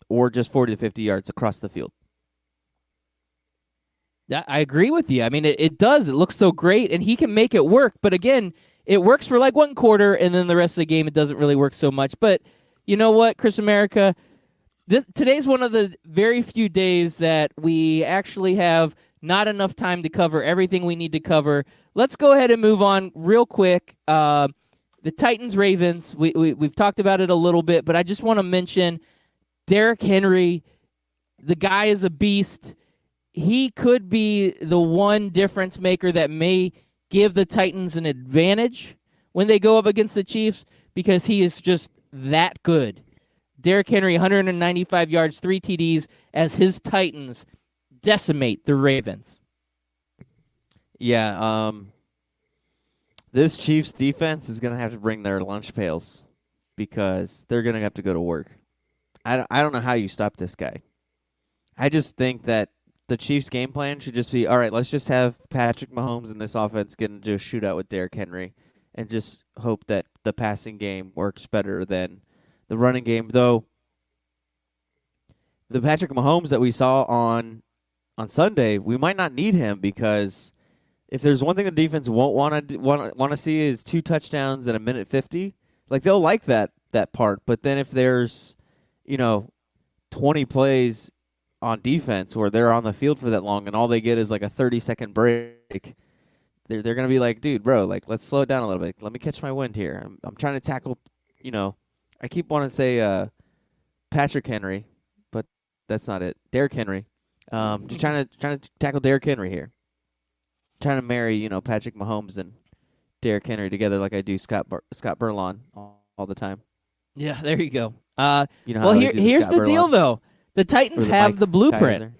or just 40 to 50 yards across the field. I agree with you. I mean, it does. It looks so great, and he can make it work. But again, it works for like one quarter, and then the rest of the game, it doesn't really work so much. But you know what, Chris America? Today's one of the very few days that we actually have not enough time to cover everything we need to cover. Let's go ahead and move on real quick. The Titans-Ravens, we've talked about it a little bit, but I just want to mention Derrick Henry. The guy is a beast. He could be the one difference maker that may give the Titans an advantage when they go up against the Chiefs because he is just that good. Derrick Henry, 195 yards, 3 TDs as his Titans decimate the Ravens. Yeah, this Chiefs defense is going to have to bring their lunch pails because they're going to have to go to work. I don't know how you stop this guy. I just think that the Chiefs' game plan should just be, all right, let's just have Patrick Mahomes in this offense get into a shootout with Derrick Henry and just hope that the passing game works better than the running game. Though the Patrick Mahomes that we saw on Sunday, we might not need him because if there's one thing the defense won't want to see is 2 touchdowns in a minute 50. Like they'll like that part, but then if there's 20 plays on defense where they're on the field for that long and all they get is like a 30-second break, they're going to be like, dude, bro, like let's slow it down a little bit. Let me catch my wind here. I'm trying to tackle, I keep wanting to say Patrick Henry, but that's not it. Derrick Henry. Just trying to tackle Derrick Henry here. Trying to marry, Patrick Mahomes and Derrick Henry together like I do Scott Burlon all the time. Yeah, there you go. Well, here's the deal, though. The Titans have the blueprint. Kaiser.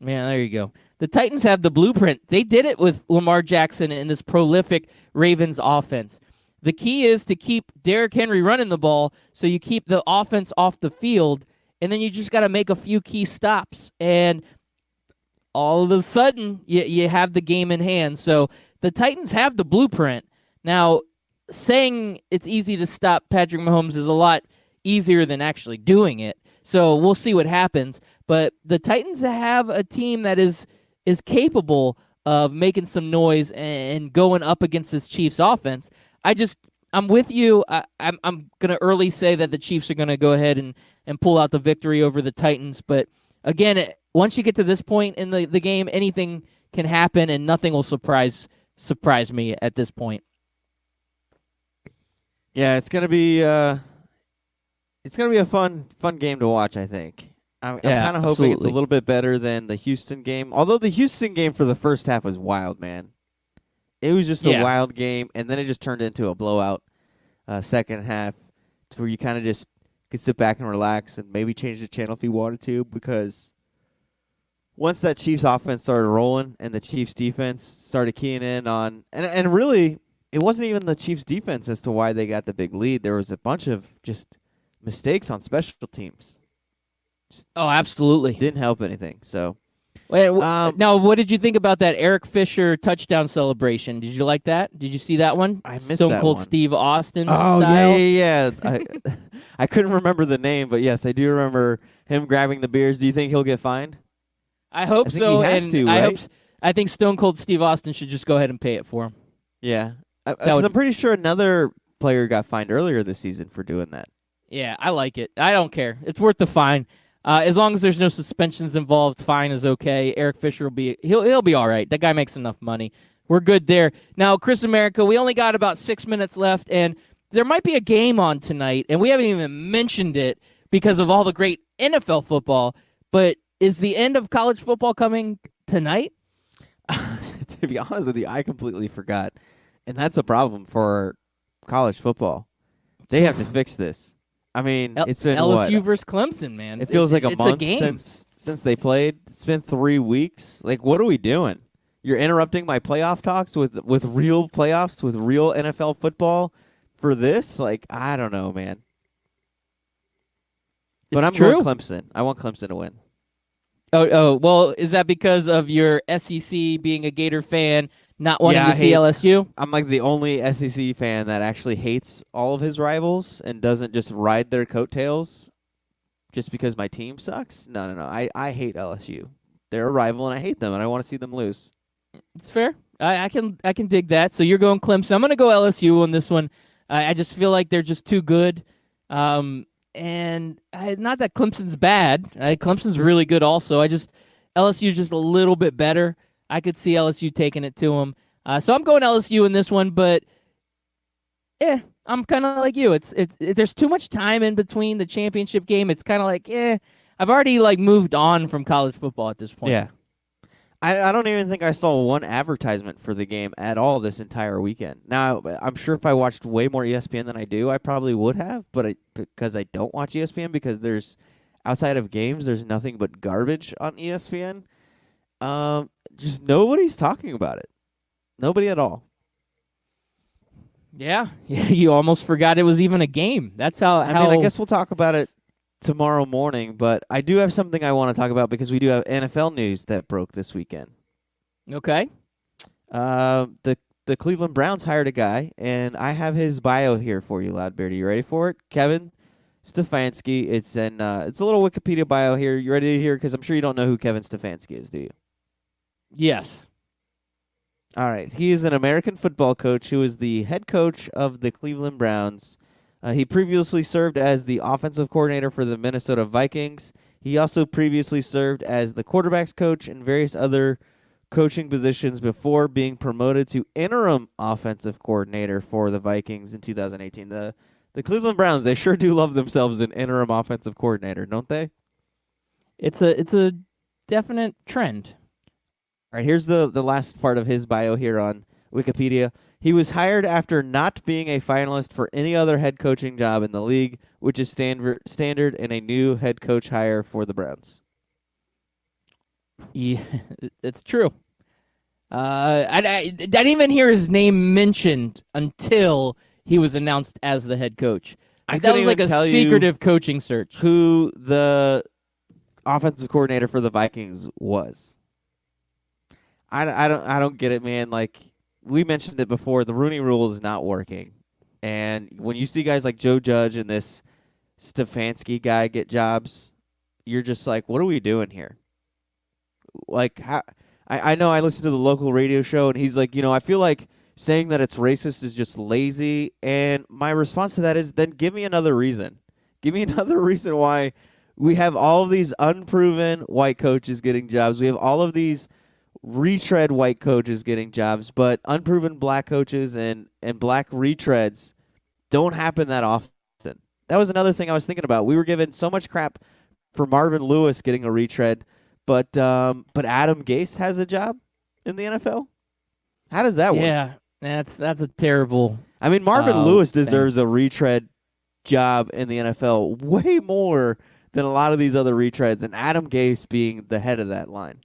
Yeah, there you go. The Titans have the blueprint. They did it with Lamar Jackson in this prolific Ravens offense. The key is to keep Derrick Henry running the ball so you keep the offense off the field, and then you just got to make a few key stops. And all of a sudden, you have the game in hand. So the Titans have the blueprint. Now, saying it's easy to stop Patrick Mahomes is a lot easier than actually doing it. So we'll see what happens. But the Titans have a team that is capable of making some noise and going up against this Chiefs offense. I'm with you. I'm going to early say that the Chiefs are going to go ahead and pull out the victory over the Titans. But again, once you get to this point in the game, anything can happen and nothing will surprise me at this point. Yeah, it's gonna be a fun game to watch. I think. I'm kind of hoping it's a little bit better than the Houston game. Although the Houston game for the first half was wild, man. It was just a wild game, and then it just turned into a blowout second half, to where you kind of just could sit back and relax and maybe change the channel if you wanted to, because once that Chiefs offense started rolling and the Chiefs defense started keying in on, and really. It wasn't even the Chiefs' defense as to why they got the big lead. There was a bunch of just mistakes on special teams. Absolutely. Didn't help anything. So, now, what did you think about that Eric Fisher touchdown celebration? Did you like that? Did you see that one? I missed Stone that Cold one. Steve Austin Oh, style? yeah. I couldn't remember the name, but yes, I do remember him grabbing the beers. Do you think he'll get fined? I hope I think so. he has and to, right? I think Stone Cold Steve Austin should just go ahead and pay it for him. Yeah. Because I'm pretty sure another player got fined earlier this season for doing that. Yeah, I like it. I don't care. It's worth the fine. As long as there's no suspensions involved, fine is okay. Eric Fisher he'll be all right. That guy makes enough money. We're good there. Now, Chris America, we only got about 6 minutes left, and there might be a game on tonight, and we haven't even mentioned it because of all the great NFL football. But is the end of college football coming tonight? To be honest with you, I completely forgot. And that's a problem for college football. They have to fix this. I mean, it's been LSU versus Clemson, man. It feels like a month game. since they played. It's been 3 weeks. Like, what are we doing? You're interrupting my playoff talks with real playoffs, with real NFL football for this? Like, I don't know, man. But I'm going Clemson. I want Clemson to win. Oh, well, is that because of your SEC being a Gator fan, not wanting to see LSU? I'm like the only SEC fan that actually hates all of his rivals and doesn't just ride their coattails just because my team sucks. No. I hate LSU. they're a rival, and I hate them, and I want to see them lose. It's fair. I can dig that. So you're going Clemson. I'm going to go LSU on this one. I just feel like they're just too good. And not that Clemson's bad. Clemson's really good also. LSU's just a little bit better. I could see LSU taking it to them. So I'm going LSU in this one, but I'm kind of like you. There's too much time in between the championship game. It's kind of like, I've already moved on from college football at this point. Yeah. I don't even think I saw one advertisement for the game at all this entire weekend. Now, I'm sure if I watched way more ESPN than I do, I probably would have, but because I don't watch ESPN, because outside of games, there's nothing but garbage on ESPN. Just nobody's talking about it. Nobody at all. Yeah, you almost forgot it was even a game. That's how. I guess we'll talk about it tomorrow morning, but I do have something I want to talk about because we do have NFL news that broke this weekend. Okay. The Cleveland Browns hired a guy, and I have his bio here for you, Loudbeard. Are you ready for it? Kevin Stefanski. It's a little Wikipedia bio here. You ready to hear? Because I'm sure you don't know who Kevin Stefanski is, do you? Yes. All right. He is an American football coach who is the head coach of the Cleveland Browns. He previously served as the offensive coordinator for the Minnesota Vikings. He also previously served as the quarterbacks coach and various other coaching positions before being promoted to interim offensive coordinator for the Vikings in 2018. The Cleveland Browns, they sure do love themselves an interim offensive coordinator, don't they? It's a definite trend. All right, here's the last part of his bio here on Wikipedia. He was hired after not being a finalist for any other head coaching job in the league, which is standard in a new head coach hire for the Browns. Yeah, it's true. I didn't even hear his name mentioned until he was announced as the head coach. That was like a secretive coaching search. Who the offensive coordinator for the Vikings was? I don't get it, man. Like, we mentioned it before, the Rooney Rule is not working. And when you see guys like Joe Judge and this Stefanski guy get jobs, you're just like, what are we doing here? Like, I know I listened to the local radio show, and he's like, I feel like saying that it's racist is just lazy. And my response to that is, then give me another reason. Give me another reason why we have all of these unproven white coaches getting jobs. We have all of these retread white coaches getting jobs, but unproven black coaches and black retreads don't happen that often. That was another thing I was thinking about. We were given so much crap for Marvin Lewis getting a retread, but Adam Gase has a job in the NFL? How does that work? Yeah, that's a terrible. I mean, Marvin Lewis deserves a retread job in the NFL way more than a lot of these other retreads, and Adam Gase being the head of that line.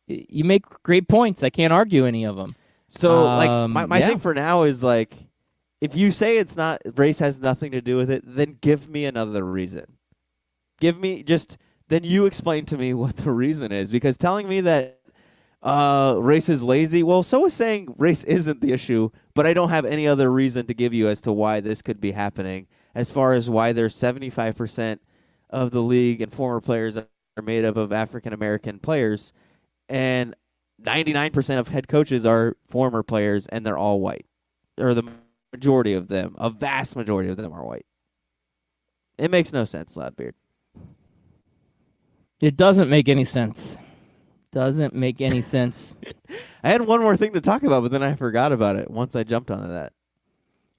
You make great points. I can't argue any of them. So, my thing for now is, like, if you say it's not, race has nothing to do with it, then give me another reason. Then you explain to me what the reason is. Because telling me that race is lazy, well, so is saying race isn't the issue, but I don't have any other reason to give you as to why this could be happening, as far as why there's 75% of the league and former players are made up of African-American players, and 99% of head coaches are former players, and they're all white. Or the majority of them, a vast majority of them are white. It makes no sense, Loudbeard. It doesn't make any sense. Doesn't make any sense. I had one more thing to talk about, but then I forgot about it once I jumped onto that.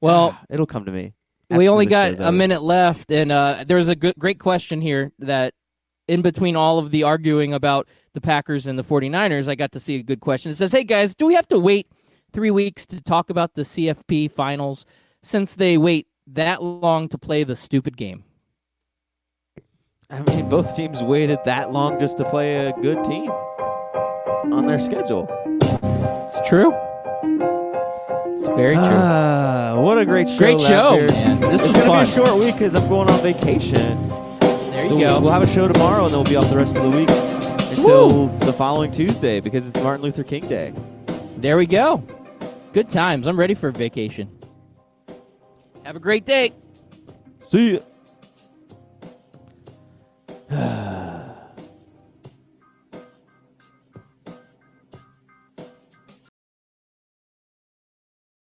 Well, it'll come to me. We only got a minute left, and there's a great question here that in between all of the arguing about the Packers and the 49ers, I got to see a good question. It says, hey, guys, do we have to wait 3 weeks to talk about the CFP finals since they wait that long to play the stupid game? I mean, both teams waited that long just to play a good team on their schedule. It's true. It's very true. What a great show. Great show, man. This was going fun. to be a short week because I'm going on vacation. There you go. We'll have a show tomorrow, and then we'll be off the rest of the week until the following Tuesday because it's Martin Luther King Day. There we go. Good times. I'm ready for a vacation. Have a great day. See ya.